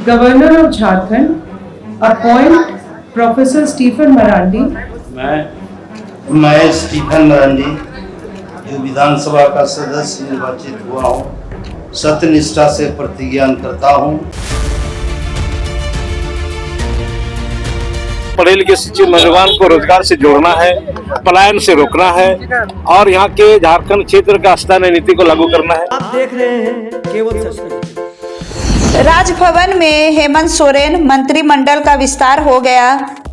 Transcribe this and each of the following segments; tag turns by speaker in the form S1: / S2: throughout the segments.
S1: Governor of Jharkhand, appoint Professor Stephen Marandi.
S2: मैं Stephen Marandi जो विधानसभा का सदस्य निर्वाचित हुआ हूँ, सत्यनिष्ठा से प्रतिज्ञा करता हूँ।
S3: पढ़े लिखे शिक्षित नौजवान को रोजगार से जोड़ना है, पलायन से रोकना है और यहाँ के झारखंड क्षेत्र का स्थानीय नीति को लागू करना है।
S4: आप देख रहे हैं केवल सच।
S5: राजभवन में हेमंत सोरेन मंत्रिमंडल का विस्तार हो गया।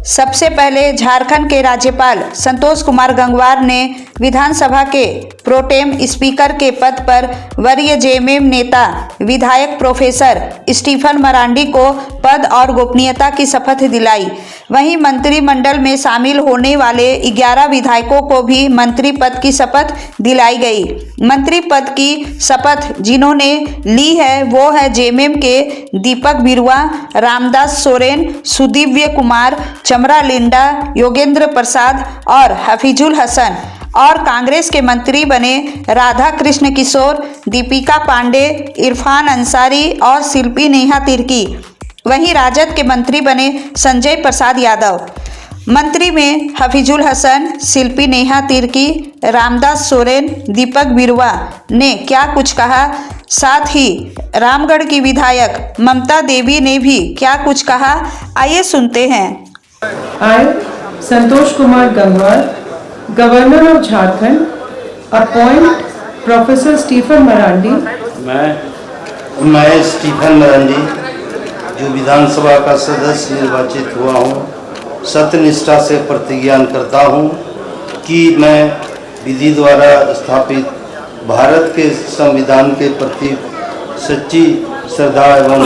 S5: सबसे पहले झारखंड के राज्यपाल संतोष कुमार गंगवार ने विधानसभा के प्रोटेम स्पीकर के पद पर वरीय जेएमएम नेता विधायक प्रोफेसर स्टीफन मरांडी को पद और गोपनीयता की शपथ दिलाई। वहीं मंत्रिमंडल में शामिल होने वाले 11 विधायकों को भी मंत्री पद की शपथ दिलाई गई। मंत्री पद की शपथ जिन्होंने ली है वो है जेएमएम के दीपक बिरुआ, रामदास सोरेन, सुदीव्य कुमार, चमरा लिंडा, योगेंद्र प्रसाद और हफीजुल हसन। और कांग्रेस के मंत्री बने राधा कृष्ण किशोर, दीपिका पांडे, इरफान अंसारी और शिल्पी नेहा तिर्की। वहीं राजद के मंत्री बने संजय प्रसाद यादव। मंत्री में हफीजुल हसन, शिल्पी नेहा तिर्की, रामदास सोरेन, दीपक बिरुआ ने क्या कुछ कहा, साथ ही रामगढ़ की विधायक ममता देवी ने भी क्या कुछ कहा, आइए सुनते हैं।
S1: I, Santosh Kumar Gangwar, Governor of Jharkhand, appoint Professor Stephen Marandi.
S2: मैं स्टीफन मरांडी जो विधानसभा का सदस्य निर्वाचित हुआ हूँ, सत्यनिष्ठा से प्रतिज्ञा करता हूँ कि मैं विधि द्वारा स्थापित भारत के संविधान के प्रति सच्ची श्रद्धा एवं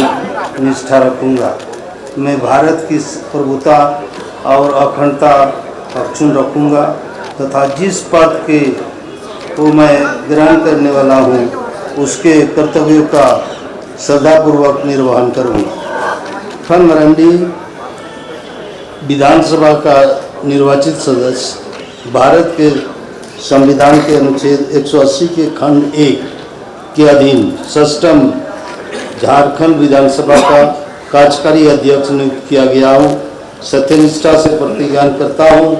S2: निष्ठा रखूँगा। मैं भारत की प्रभुता और अखंडता अक्षुण्ण रखूँगा तथा जिस पद के को मैं ग्रहण करने वाला हूँ उसके कर्तव्यों का श्रद्धापूर्वक निर्वहन करूँगा। स्टीफन मरांडी विधानसभा का निर्वाचित सदस्य, भारत के संविधान के अनुच्छेद 180 के खंड 1 के अधीन षष्ठम झारखंड विधानसभा का कार्यकारी अध्यक्ष नियुक्त किया गया हूँ। सत्यनिष्ठा से प्रतिज्ञा करता हूँ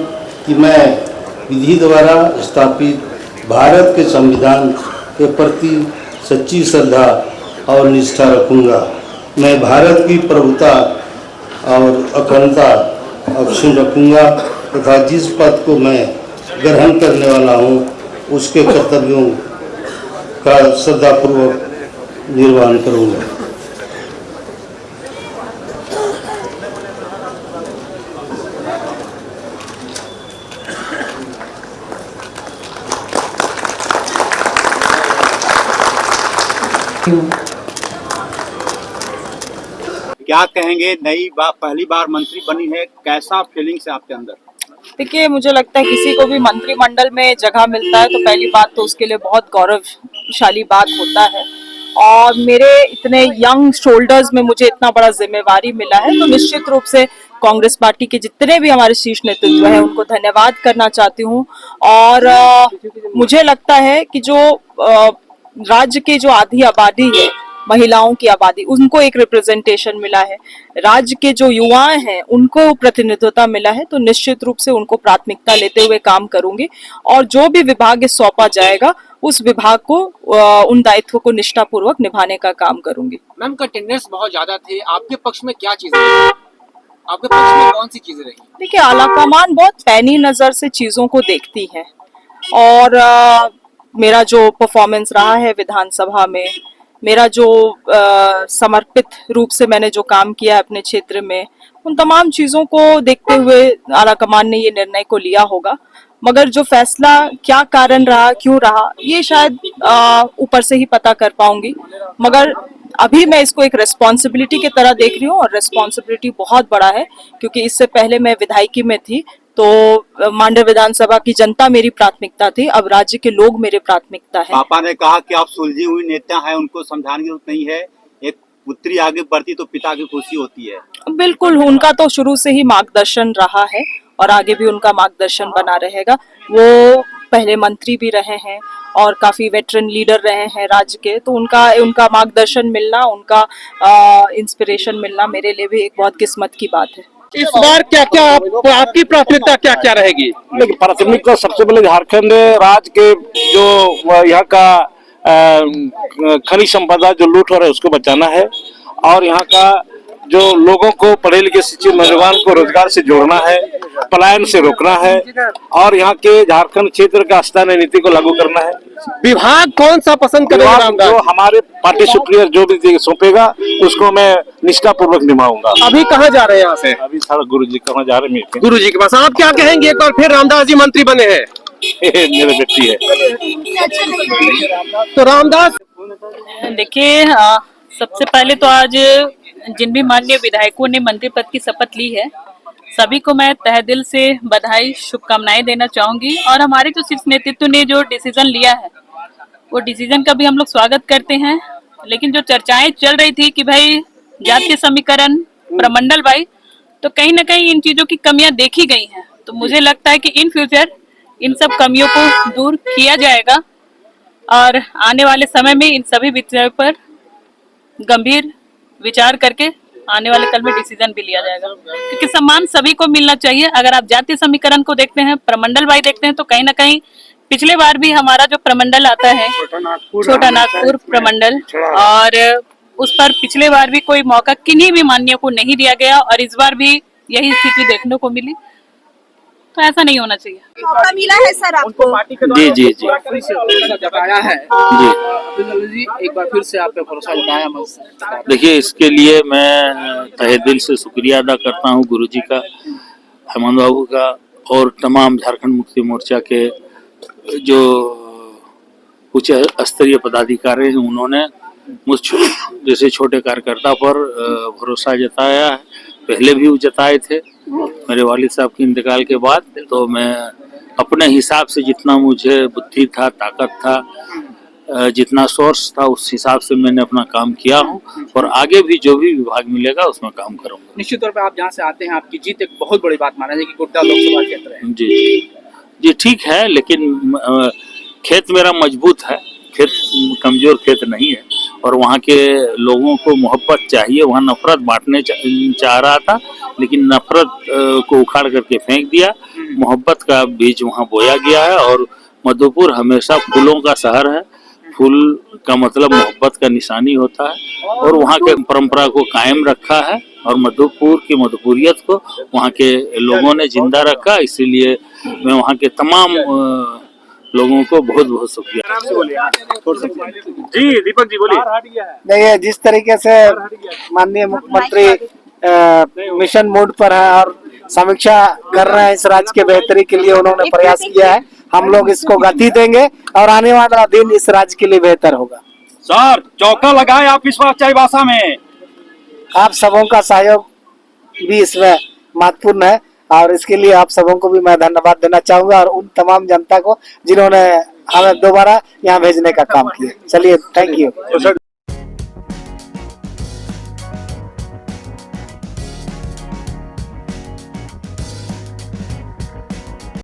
S2: कि मैं विधि द्वारा स्थापित भारत के संविधान के प्रति सच्ची श्रद्धा और निष्ठा रखूँगा। मैं भारत की प्रभुता और अखंडता अक्षुण्ण रखूँगा तथा जिस पद को मैं ग्रहण करने वाला हूँ उसके कर्तव्यों का श्रद्धापूर्वक निर्वहन करूँगा।
S6: क्या कहेंगे, पहली बार मंत्री बनी है, कैसा फीलिंग्स है आपके अंदर?
S7: देखिए, मुझे लगता है किसी को भी मंत्रिमंडल में जगह मिलता है तो पहली बात तो उसके लिए बहुत गौरवशाली बात होता है। और मेरे इतने यंग शोल्डर्स में मुझे इतना बड़ा जिम्मेवारी मिला है तो निश्चित रूप से कांग्रेस पार्टी के जितने भी हमारे शीर्ष नेतृत्व है उनको धन्यवाद करना चाहती हूँ। और मुझे लगता है कि जो राज्य की जो आधी आबादी है, महिलाओं की आबादी, उनको एक रिप्रेजेंटेशन मिला है, राज्य के जो युवा हैं उनको प्रतिनिधित्व मिला है, तो निश्चित रूप से उनको प्राथमिकता लेते हुए काम करूंगी और जो भी विभाग सौंपा जाएगा उस विभाग को उन दायित्व को निष्ठापूर्वक निभाने का काम करूंगी।
S6: मैम, कंटेंडर्स बहुत ज्यादा थे, आपके पक्ष में क्या चीजें रही? आपके पक्ष में कौन सी चीजें रही?
S7: देखिए, आलाकमान बहुत पैनी नजर से चीजों को देखती है और मेरा जो परफॉर्मेंस रहा है विधानसभा में, मेरा जो समर्पित रूप से मैंने जो काम किया है अपने क्षेत्र में, उन तमाम चीजों को देखते हुए आलाकमान ने ये निर्णय को लिया होगा। मगर जो फैसला क्या कारण रहा, क्यों रहा, ये शायद ऊपर से ही पता कर पाऊंगी। मगर अभी मैं इसको एक रेस्पॉन्सिबिलिटी की तरह देख रही हूँ और रेस्पॉन्सिबिलिटी बहुत बड़ा है क्योंकि इससे पहले मैं विधायकी में थी तो मांडर विधानसभा की जनता मेरी प्राथमिकता थी, अब राज्य के लोग मेरे प्राथमिकता है।
S6: पापा ने कहा कि आप सुलझी हुई नेता हैं, उनको समझाने की जरूरत नहीं है, एक पुत्री आगे बढ़ती तो पिता की खुशी होती है।
S7: बिल्कुल, उनका तो शुरू से ही मार्गदर्शन रहा है और आगे भी उनका मार्गदर्शन बना रहेगा। वो पहले मंत्री भी रहे हैं और काफी वेटरन लीडर रहे हैं राज्य के, तो उनका मार्गदर्शन मिलना, उनका इंस्पिरेशन मिलना मेरे लिए भी एक बहुत किस्मत की बात है।
S3: इस बार क्या क्या आपकी प्राथमिकता क्या क्या रहेगी? प्राथमिकता सबसे पहले झारखंड राज्य के जो यहाँ का खनिज संपदा जो लूट हो रहा है उसको बचाना है, और यहाँ का जो लोगों को पढ़े लिखे शिक्षित नौजवान को रोजगार से जोड़ना है, पलायन से रोकना है, और यहाँ के झारखंड क्षेत्र का स्थानीय नीति को लागू करना है।
S8: विभाग कौन सा पसंद करेगा रामदास?
S3: जो हमारे पार्टी सुप्रीयर जो भी सौंपेगा उसको मैं निष्ठा पूर्वक निभाऊंगा।
S8: अभी कहाँ जा रहे हैं यहाँ से?
S3: अभी सारा गुरु जी कहाँ जा रहे हैं?
S8: गुरु जी के पास। आप क्या कहेंगे, एक बार फिर रामदास जी मंत्री बने हैं?
S3: मेरे बेटी है।
S8: तो रामदास,
S9: देखिए, सबसे पहले तो आज जिन भी माननीय विधायकों ने मंत्री पद की शपथ ली है, सभी को मैं तहे दिल से बधाई शुभकामनाएं देना चाहूंगी। और हमारे जो शीर्ष नेतृत्व ने जो डिसीजन लिया है वो डिसीजन का भी हम लोग स्वागत करते हैं। लेकिन जो चर्चाएं चल रही थी कि भाई जातीय समीकरण, प्रमंडल वाइज, तो कहीं ना कहीं इन चीजों की कमियां देखी गई हैं। तो मुझे लगता है कि इन फ्यूचर इन सब कमियों को दूर किया जाएगा और आने वाले समय में इन सभी विषयों पर गंभीर विचार करके आने वाले कल में डिसीजन भी लिया जाएगा, क्योंकि सम्मान सभी को मिलना चाहिए। अगर आप जातीय समीकरण को देखते हैं, प्रमंडल वाइज देखते हैं, तो कहीं ना कहीं पिछले बार भी हमारा जो प्रमंडल आता है छोटा नागपुर प्रमंडल, और उस पर पिछले बार भी कोई मौका किन्हीं भी माननीय को नहीं दिया गया, और इस बार भी यही स्थिति देखने को मिली। तो ऐसा नहीं होना चाहिए।
S5: मौका मिला है सर आपको?
S3: जी जी जी
S8: जताया है
S3: जी।
S8: एक बार फिर से आप पे भरोसा जताया।
S10: देखिए, इसके लिए मैं तहे दिल से शुक्रिया अदा करता हूँ गुरुजी का, हेमंत बाबू का, और तमाम झारखंड मुक्ति मोर्चा के जो उच्च स्तरीय पदाधिकारी हैं। उन्होंने मुझ जैसे छोटे कार्यकर्ता पर भरोसा जताया है। पहले भी वो जताए थे मेरे वालिद साहब के इंतकाल के बाद। तो मैं अपने हिसाब से जितना मुझे बुद्धि था, ताकत था, जितना सोर्स था, उस हिसाब से मैंने अपना काम किया हूँ, और आगे भी जो भी विभाग मिलेगा उसमें काम करूँगा।
S8: निश्चित तौर पे आप जहाँ से आते हैं, आपकी जीत एक बहुत बड़ी बात माना जाए कि गोड्डा लोकसभा क्षेत्र है।
S10: जी जी ठीक है, लेकिन खेत मेरा मजबूत है, खेत कमजोर खेत नहीं है, और वहाँ के लोगों को मोहब्बत चाहिए। वहाँ नफरत बांटने चाह रहा था, लेकिन नफरत को उखाड़ करके फेंक दिया। मोहब्बत का बीज वहाँ बोया गया है, और मधुपुर हमेशा फूलों का शहर है। फूल का मतलब मोहब्बत का निशानी होता है, और वहाँ के परंपरा को कायम रखा है, और मधुपुर की मधुपुरियत को वहाँ के लोगों ने जिंदा रखा। इसीलिए मैं वहाँ के तमाम लोगों को बहुत बहुत शुक्रिया।
S3: जी दीपक जी बोलिए।
S11: देखिए, जिस तरीके से माननीय मुख्यमंत्री मिशन मोड पर है और समीक्षा कर रहे हैं इस राज्य के बेहतरी के लिए, उन्होंने प्रयास किया है। हम लोग इसको गति देंगे और आने वाला दिन इस राज्य के लिए बेहतर होगा।
S3: सर, चौका लगाए आप इस बार चाईबासा में।
S11: आप सबों का सहयोग भी इसमें महत्वपूर्ण है, और इसके लिए आप सबों को भी मैं धन्यवाद देना चाहूंगा, और उन तमाम जनता को जिन्होंने हमें दोबारा यहाँ भेजने का काम किया। चलिए, थैंक यू।